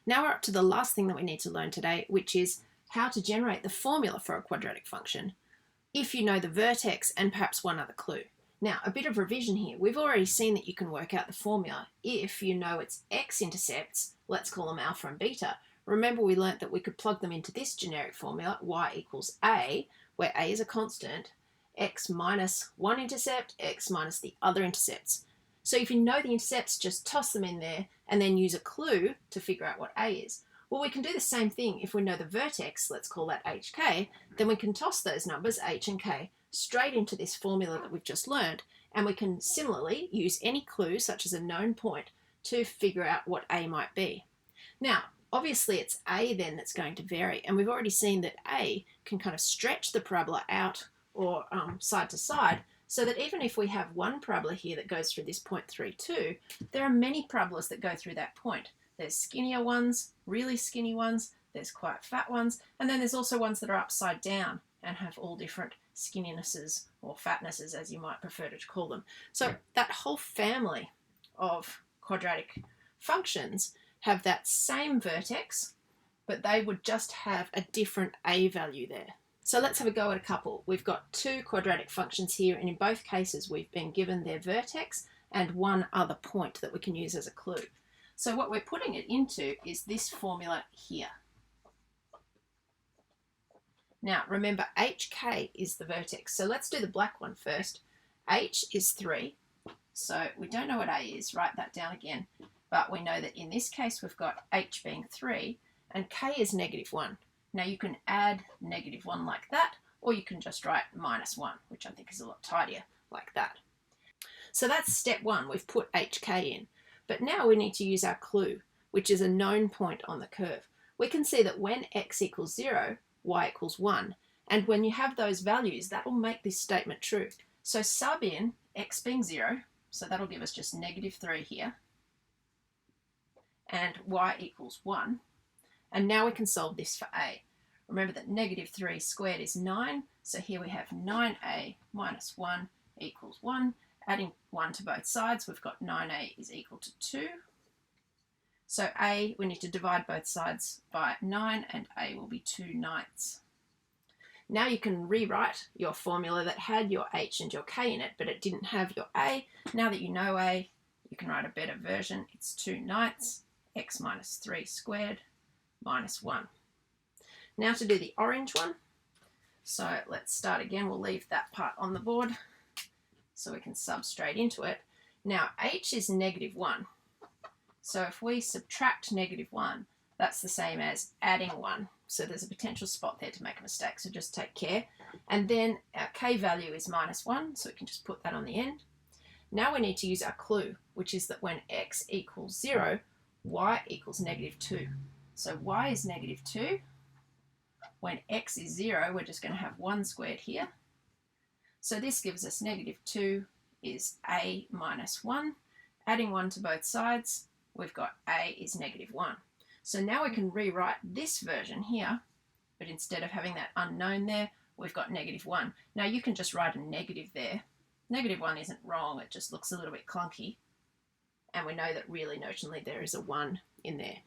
Now we're up to the last thing that we need to learn today, which is how to generate the formula for a quadratic function if you know the vertex and perhaps one other clue. Now, a bit of revision here. We've already seen that you can work out the formula if you know its x-intercepts, let's call them alpha and beta. Remember, we learnt that we could plug them into this generic formula, y equals a, where a is a constant, x minus one intercept, x minus the other intercepts. So if you know the intercepts, just toss them in there and then use a clue to figure out what a is. Well, we can do the same thing if we know the vertex, let's call that hk, then we can toss those numbers, h and k, straight into this formula that we've just learned, and we can similarly use any clue, such as a known point, to figure out what a might be. Now, obviously it's a then that's going to vary, and we've already seen that a can kind of stretch the parabola out or side to side, so that even if we have one parabola here that goes through this point 3,2, there are many parabolas that go through that point. There's skinnier ones, really skinny ones, there's quite fat ones, and then there's also ones that are upside down and have all different skinninesses or fatnesses, as you might prefer to call them. So that whole family of quadratic functions have that same vertex, but they would just have a different a value there. So let's have a go at a couple. We've got two quadratic functions here, and in both cases we've been given their vertex and one other point that we can use as a clue. So what we're putting it into is this formula here. Now remember, hk is the vertex. So let's do the black one first. H is 3. So we don't know what a is, write that down again. But we know that in this case we've got h being 3 and k is -1. Now you can add -1 like that, or you can just write -1, which I think is a lot tidier like that. So that's step one, we've put hk in. But now we need to use our clue, which is a known point on the curve. We can see that when x equals 0, y equals 1, and when you have those values, that will make this statement true. So sub in x being 0, so that'll give us just -3 here, and y equals 1. And now we can solve this for a. Remember that -3 squared is 9, so here we have 9a minus 1 equals 1. Adding 1 to both sides, we've got 9a is equal to 2. So a, we need to divide both sides by 9, and a will be 2/9. Now you can rewrite your formula that had your h and your k in it, but it didn't have your a. Now that you know a, you can write a better version. It's 2/9 x minus 3 squared minus 1. Now to do the orange one. So let's start again. We'll leave that part on the board so we can sub straight into it. Now h is -1. So if we subtract -1, that's the same as adding 1. So there's a potential spot there to make a mistake, so just take care. And then our k value is -1, so we can just put that on the end. Now we need to use our clue, which is that when x equals 0, y equals -2. So y is -2. When x is 0, we're just going to have 1 squared here. So this gives us -2 is a minus 1. Adding 1 to both sides, we've got a is -1. So now we can rewrite this version here, but instead of having that unknown there, we've got -1. Now you can just write a negative there. -1 isn't wrong, it just looks a little bit clunky. And we know that really notionally there is a 1 in there.